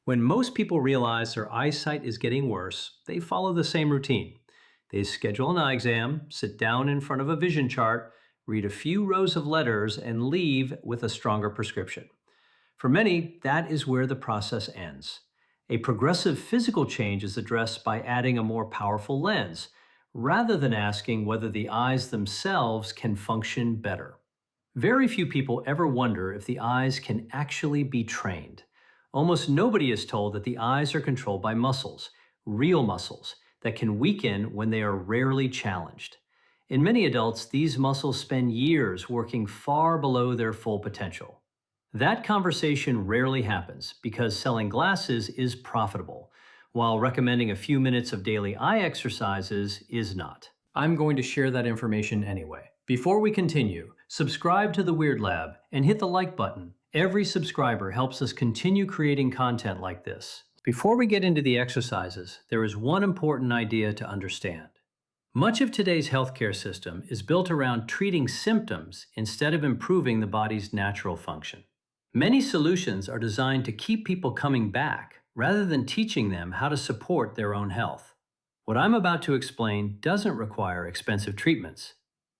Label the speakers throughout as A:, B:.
A: When most people realize their eyesight is getting worse, they follow the same routine. They schedule an eye exam, sit down in front of a vision chart, read a few rows of letters, and leave with a stronger prescription. For many, that is where the process ends. A progressive physical change is addressed by adding a more powerful lens, rather than asking whether the eyes themselves can function better. Very few people ever wonder if the eyes can actually be trained. Almost nobody is told that the eyes are controlled by muscles, real muscles, that can weaken when they are rarely challenged. In many adults, these muscles spend years working far below their full potential. That conversation rarely happens because selling glasses is profitable, while recommending a few minutes of daily eye exercises is not. I'm going to share that information anyway. Before we continue, subscribe to the Weird Lab and hit the like button. Every subscriber helps us continue creating content like this. Before we get into the exercises, there is one important idea to understand. Much of today's healthcare system is built around treating symptoms instead of improving the body's natural function. Many solutions are designed to keep people coming back rather than teaching them how to support their own health. What I'm about to explain doesn't require expensive treatments.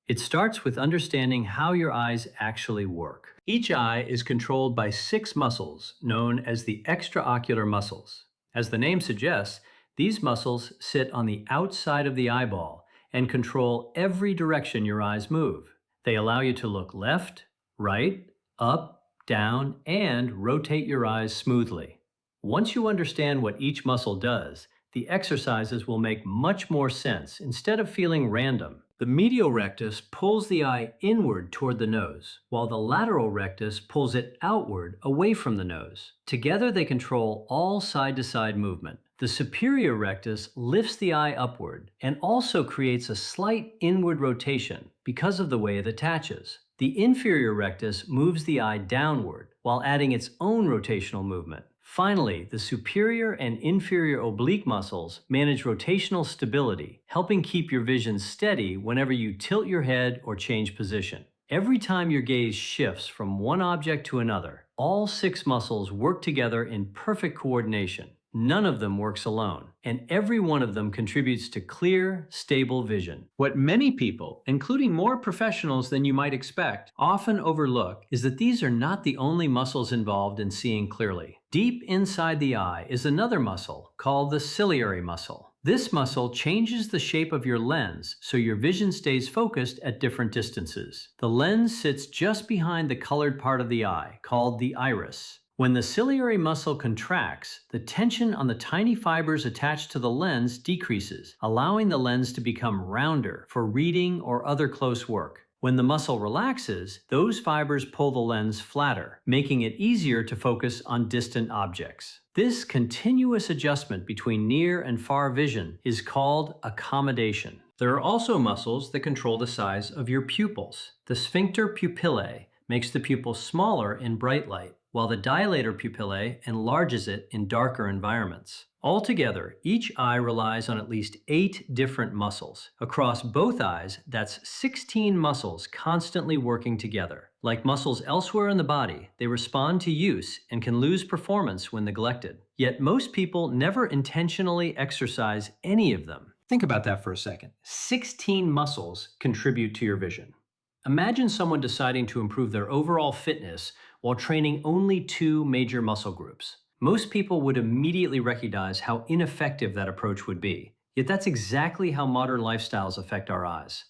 A: It starts with understanding how your eyes actually work. Each eye is controlled by 6 muscles known as the extraocular muscles. As the name suggests, these muscles sit on the outside of the eyeball and control every direction your eyes move. They allow you to look left, right, up, down, and rotate your eyes smoothly. Once you understand what each muscle does, the exercises will make much more sense instead of feeling random. The medial rectus pulls the eye inward toward the nose, while the lateral rectus pulls it outward away from the nose. Together they control all side-to-side movement. The superior rectus lifts the eye upward and also creates a slight inward rotation because of the way it attaches. The inferior rectus moves the eye downward while adding its own rotational movement. Finally, the superior and inferior oblique muscles manage rotational stability, helping keep your vision steady whenever you tilt your head or change position. Every time your gaze shifts from one object to another, all 6 muscles work together in perfect coordination. None of them works alone, and every one of them contributes to clear, stable vision. What many people, including more professionals than you might expect, often overlook is that these are not the only muscles involved in seeing clearly. Deep inside the eye is another muscle called the ciliary muscle. This muscle changes the shape of your lens so your vision stays focused at different distances. The lens sits just behind the colored part of the eye, called the iris. When the ciliary muscle contracts, the tension on the tiny fibers attached to the lens decreases, allowing the lens to become rounder for reading or other close work. When the muscle relaxes, those fibers pull the lens flatter, making it easier to focus on distant objects. This continuous adjustment between near and far vision is called accommodation. There are also muscles that control the size of your pupils. The sphincter pupillae makes the pupil smaller in bright light, while the dilator pupillae enlarges it in darker environments. Altogether, each eye relies on at least 8 different muscles. Across both eyes, that's 16 muscles constantly working together. Like muscles elsewhere in the body, they respond to use and can lose performance when neglected. Yet most people never intentionally exercise any of them. Think about that for a second. 16 muscles contribute to your vision. Imagine someone deciding to improve their overall fitness while training only 2 major muscle groups. Most people would immediately recognize how ineffective that approach would be. Yet that's exactly how modern lifestyles affect our eyes.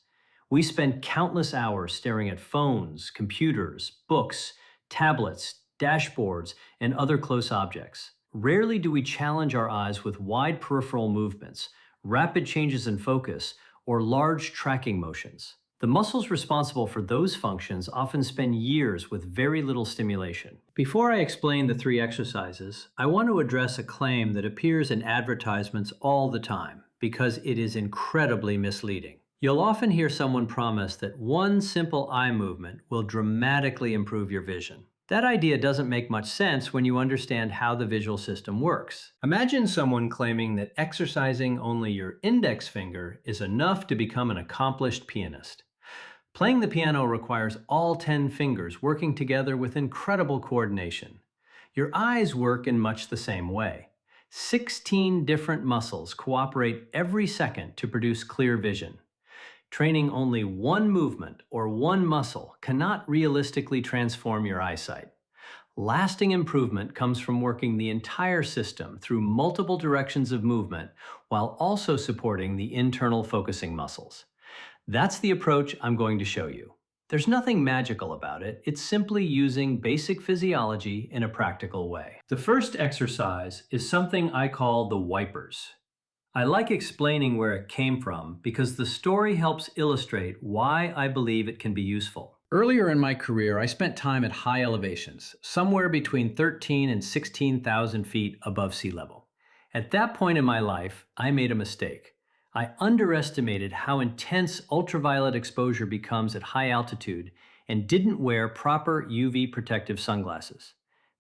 A: We spend countless hours staring at phones, computers, books, tablets, dashboards, and other close objects. Rarely do we challenge our eyes with wide peripheral movements, rapid changes in focus, or large tracking motions. The muscles responsible for those functions often spend years with very little stimulation. Before I explain the 3 exercises, I want to address a claim that appears in advertisements all the time because it is incredibly misleading. You'll often hear someone promise that one simple eye movement will dramatically improve your vision. That idea doesn't make much sense when you understand how the visual system works. Imagine someone claiming that exercising only your index finger is enough to become an accomplished pianist. Playing the piano requires all 10 fingers working together with incredible coordination. Your eyes work in much the same way. 16 different muscles cooperate every second to produce clear vision. Training only one movement or one muscle cannot realistically transform your eyesight. Lasting improvement comes from working the entire system through multiple directions of movement while also supporting the internal focusing muscles. That's the approach I'm going to show you. There's nothing magical about it. It's simply using basic physiology in a practical way. The first exercise is something I call the wipers. I like explaining where it came from because the story helps illustrate why I believe it can be useful. Earlier in my career, I spent time at high elevations, somewhere between 13 and 16,000 feet above sea level. At that point in my life, I made a mistake. I underestimated how intense ultraviolet exposure becomes at high altitude and didn't wear proper UV protective sunglasses.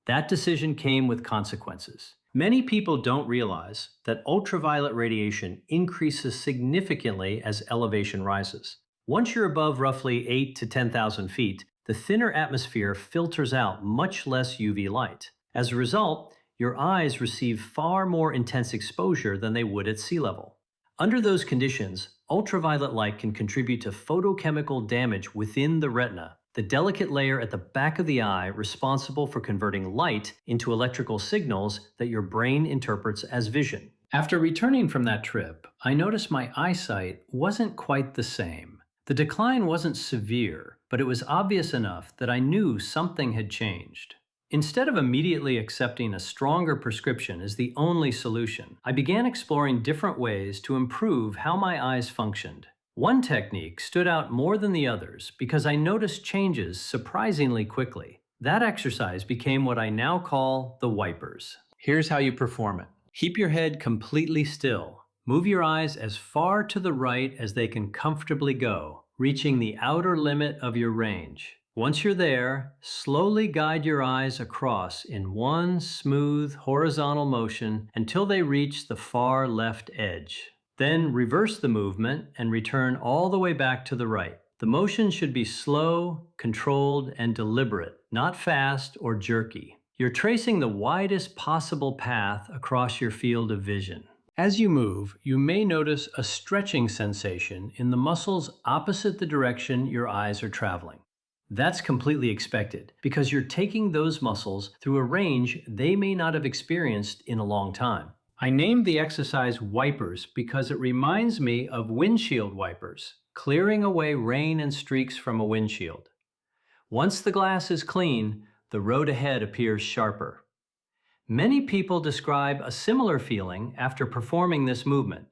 A: That decision came with consequences. Many people don't realize that ultraviolet radiation increases significantly as elevation rises. Once you're above roughly 8 to 10,000 feet, the thinner atmosphere filters out much less UV light. As a result, your eyes receive far more intense exposure than they would at sea level. Under those conditions, ultraviolet light can contribute to photochemical damage within the retina, the delicate layer at the back of the eye responsible for converting light into electrical signals that your brain interprets as vision. After returning from that trip, I noticed my eyesight wasn't quite the same. The decline wasn't severe, but it was obvious enough that I knew something had changed. Instead of immediately accepting a stronger prescription as the only solution, I began exploring different ways to improve how my eyes functioned. One technique stood out more than the others because I noticed changes surprisingly quickly. That exercise became what I now call the wipers. Here's how you perform it. Keep your head completely still. Move your eyes as far to the right as they can comfortably go, reaching the outer limit of your range. Once you're there, slowly guide your eyes across in one smooth horizontal motion until they reach the far left edge. Then reverse the movement and return all the way back to the right. The motion should be slow, controlled, and deliberate, not fast or jerky. You're tracing the widest possible path across your field of vision. As you move, you may notice a stretching sensation in the muscles opposite the direction your eyes are traveling. That's completely expected because you're taking those muscles through a range they may not have experienced in a long time. I named the exercise wipers because it reminds me of windshield wipers, clearing away rain and streaks from a windshield. Once the glass is clean, the road ahead appears sharper. Many people describe a similar feeling after performing this movement,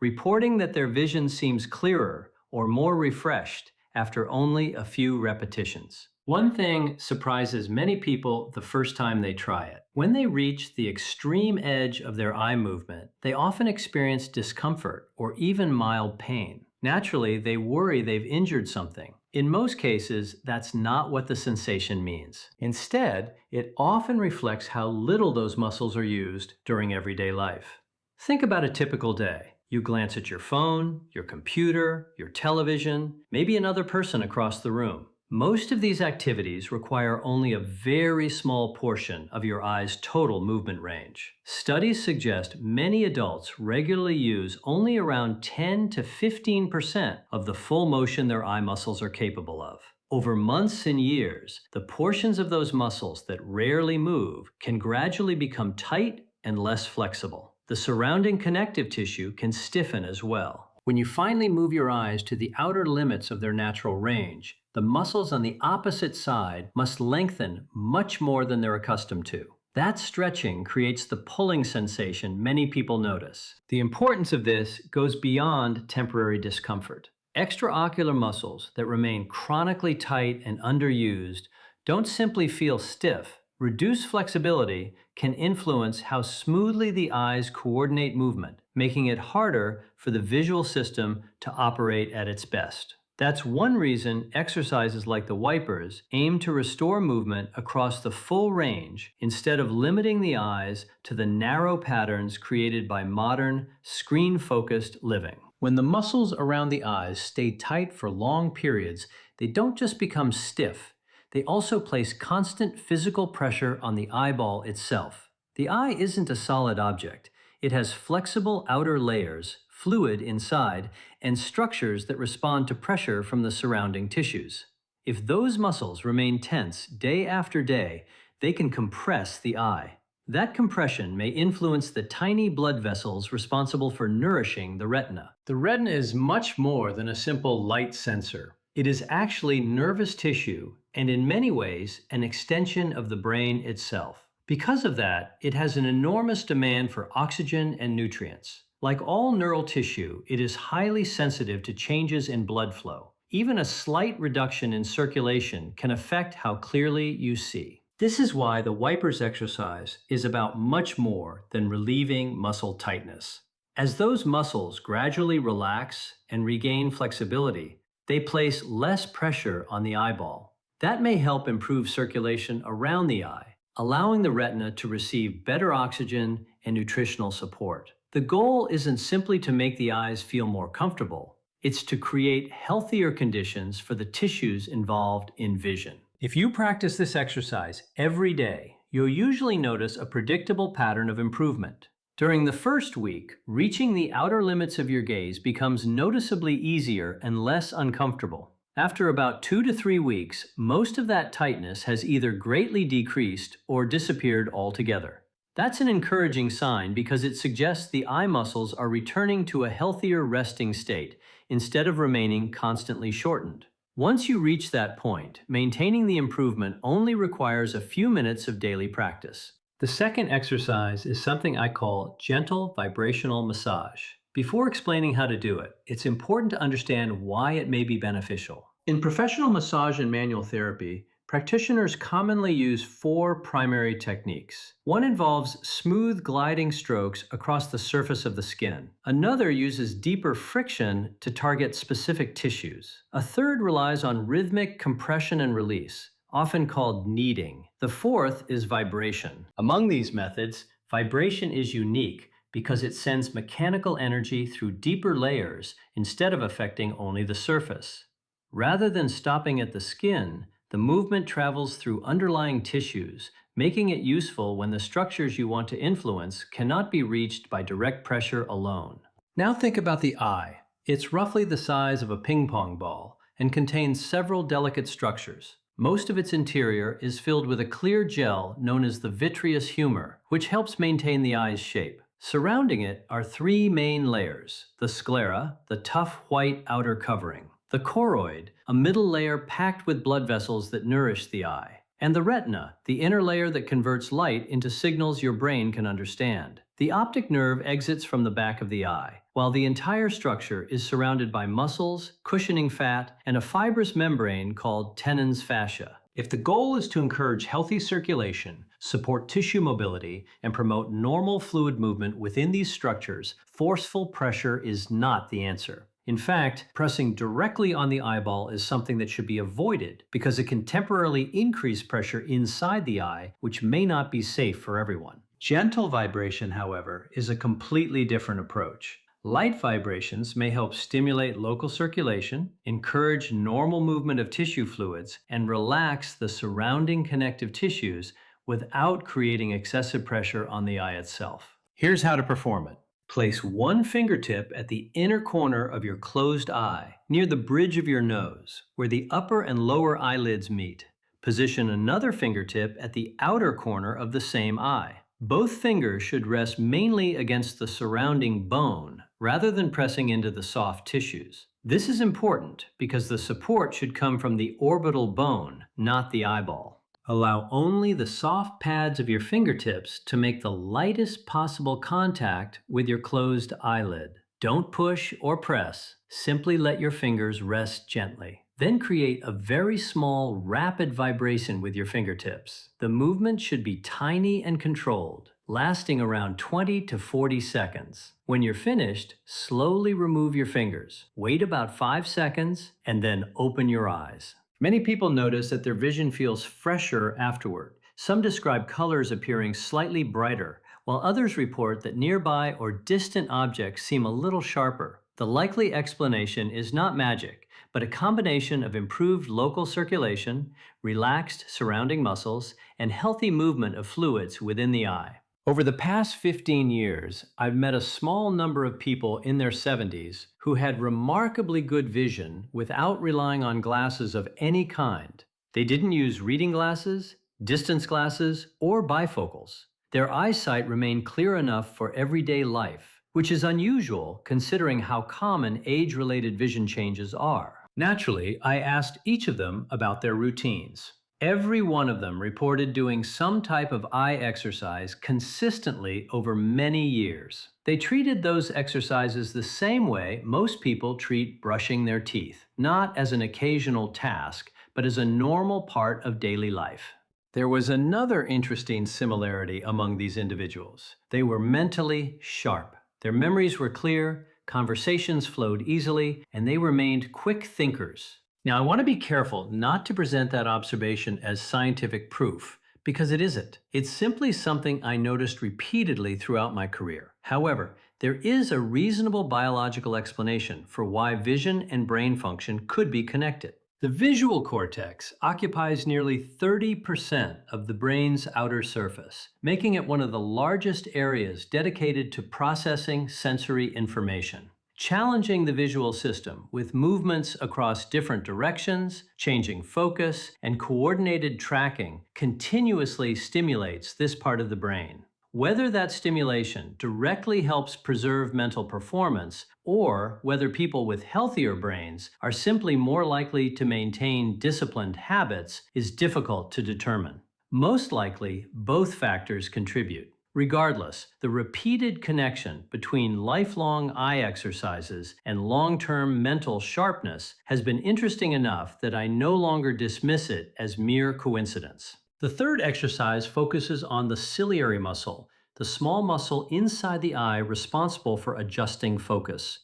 A: reporting that their vision seems clearer or more refreshed after only a few repetitions. One thing surprises many people the first time they try it. When they reach the extreme edge of their eye movement, they often experience discomfort or even mild pain. Naturally, they worry they've injured something. In most cases, that's not what the sensation means. Instead, it often reflects how little those muscles are used during everyday life. Think about a typical day. You glance at your phone, your computer, your television, maybe another person across the room. Most of these activities require only a very small portion of your eye's total movement range. Studies suggest many adults regularly use only around 10 to 15% of the full motion their eye muscles are capable of. Over months and years, the portions of those muscles that rarely move can gradually become tight and less flexible. The surrounding connective tissue can stiffen as well. When you finally move your eyes to the outer limits of their natural range, the muscles on the opposite side must lengthen much more than they're accustomed to. That stretching creates the pulling sensation many people notice. The importance of this goes beyond temporary discomfort. Extraocular muscles that remain chronically tight and underused don't simply feel stiff. Reduced flexibility can influence how smoothly the eyes coordinate movement, making it harder for the visual system to operate at its best. That's one reason exercises like the wipers aim to restore movement across the full range instead of limiting the eyes to the narrow patterns created by modern, screen-focused living. When the muscles around the eyes stay tight for long periods, they don't just become stiff. They also place constant physical pressure on the eyeball itself. The eye isn't a solid object. It has flexible outer layers, fluid inside, and structures that respond to pressure from the surrounding tissues. If those muscles remain tense day after day, they can compress the eye. That compression may influence the tiny blood vessels responsible for nourishing the retina. The retina is much more than a simple light sensor. It is actually nervous tissue and in many ways an extension of the brain itself. Because of that, it has an enormous demand for oxygen and nutrients. Like all neural tissue, it is highly sensitive to changes in blood flow. Even a slight reduction in circulation can affect how clearly you see. This is why the wipers exercise is about much more than relieving muscle tightness. As those muscles gradually relax and regain flexibility, they place less pressure on the eyeball. That may help improve circulation around the eye, allowing the retina to receive better oxygen and nutritional support. The goal isn't simply to make the eyes feel more comfortable, it's to create healthier conditions for the tissues involved in vision. If you practice this exercise every day, you'll usually notice a predictable pattern of improvement. During the first week, reaching the outer limits of your gaze becomes noticeably easier and less uncomfortable. After about 2 to 3 weeks, most of that tightness has either greatly decreased or disappeared altogether. That's an encouraging sign because it suggests the eye muscles are returning to a healthier resting state instead of remaining constantly shortened. Once you reach that point, maintaining the improvement only requires a few minutes of daily practice. The second exercise is something I call gentle vibrational massage. Before explaining how to do it, it's important to understand why it may be beneficial. In professional massage and manual therapy, practitioners commonly use 4 primary techniques. One involves smooth gliding strokes across the surface of the skin. Another uses deeper friction to target specific tissues. A third relies on rhythmic compression and release, often called kneading. The fourth is vibration. Among these methods, vibration is unique because it sends mechanical energy through deeper layers instead of affecting only the surface. Rather than stopping at the skin, the movement travels through underlying tissues, making it useful when the structures you want to influence cannot be reached by direct pressure alone. Now think about the eye. It's roughly the size of a ping pong ball and contains several delicate structures. Most of its interior is filled with a clear gel known as the vitreous humor, which helps maintain the eye's shape. Surrounding it are 3 main layers: the sclera, the tough white outer covering; the choroid, a middle layer packed with blood vessels that nourish the eye; and the retina, the inner layer that converts light into signals your brain can understand. The optic nerve exits from the back of the eye, while the entire structure is surrounded by muscles, cushioning fat, and a fibrous membrane called Tennant's fascia. If the goal is to encourage healthy circulation, support tissue mobility, and promote normal fluid movement within these structures, forceful pressure is not the answer. In fact, pressing directly on the eyeball is something that should be avoided because it can temporarily increase pressure inside the eye, which may not be safe for everyone. Gentle vibration, however, is a completely different approach. Light vibrations may help stimulate local circulation, encourage normal movement of tissue fluids, and relax the surrounding connective tissues without creating excessive pressure on the eye itself. Here's how to perform it. Place one fingertip at the inner corner of your closed eye, near the bridge of your nose, where the upper and lower eyelids meet. Position another fingertip at the outer corner of the same eye. Both fingers should rest mainly against the surrounding bone, rather than pressing into the soft tissues. This is important because the support should come from the orbital bone, not the eyeball. Allow only the soft pads of your fingertips to make the lightest possible contact with your closed eyelid. Don't push or press, simply let your fingers rest gently. Then create a very small, rapid vibration with your fingertips. The movement should be tiny and controlled, lasting around 20 to 40 seconds. When you're finished, slowly remove your fingers. Wait about 5 seconds and then open your eyes. Many people notice that their vision feels fresher afterward. Some describe colors appearing slightly brighter, while others report that nearby or distant objects seem a little sharper. The likely explanation is not magic, but a combination of improved local circulation, relaxed surrounding muscles, and healthy movement of fluids within the eye. Over the past 15 years, I've met a small number of people in their 70s who had remarkably good vision without relying on glasses of any kind. They didn't use reading glasses, distance glasses, or bifocals. Their eyesight remained clear enough for everyday life, which is unusual considering how common age-related vision changes are. Naturally, I asked each of them about their routines. Every one of them reported doing some type of eye exercise consistently over many years. They treated those exercises the same way most people treat brushing their teeth, not as an occasional task, but as a normal part of daily life. There was another interesting similarity among these individuals. They were mentally sharp. Their memories were clear, conversations flowed easily, and they remained quick thinkers. Now, I want to be careful not to present that observation as scientific proof, because it isn't. It's simply something I noticed repeatedly throughout my career. However, there is a reasonable biological explanation for why vision and brain function could be connected. The visual cortex occupies nearly 30% of the brain's outer surface, making it one of the largest areas dedicated to processing sensory information. Challenging the visual system with movements across different directions, changing focus, and coordinated tracking continuously stimulates this part of the brain. Whether that stimulation directly helps preserve mental performance, or whether people with healthier brains are simply more likely to maintain disciplined habits, is difficult to determine. Most likely, both factors contribute. Regardless, the repeated connection between lifelong eye exercises and long-term mental sharpness has been interesting enough that I no longer dismiss it as mere coincidence. The third exercise focuses on the ciliary muscle, the small muscle inside the eye responsible for adjusting focus.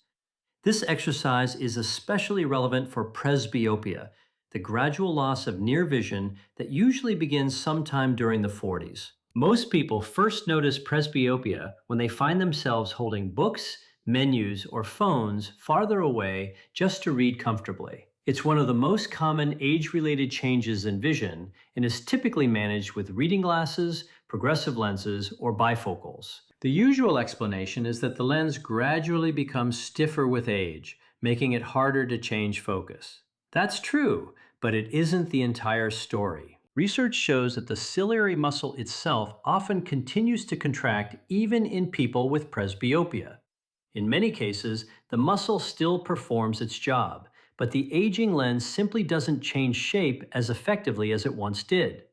A: This exercise is especially relevant for presbyopia, the gradual loss of near vision that usually begins sometime during the 40s. Most people first notice presbyopia when they find themselves holding books, menus, or phones farther away just to read comfortably. It's one of the most common age-related changes in vision and is typically managed with reading glasses, progressive lenses, or bifocals. The usual explanation is that the lens gradually becomes stiffer with age, making it harder to change focus. That's true, but it isn't the entire story. Research shows that the ciliary muscle itself often continues to contract even in people with presbyopia. In many cases, the muscle still performs its job, but the aging lens simply doesn't change shape as effectively as it once did.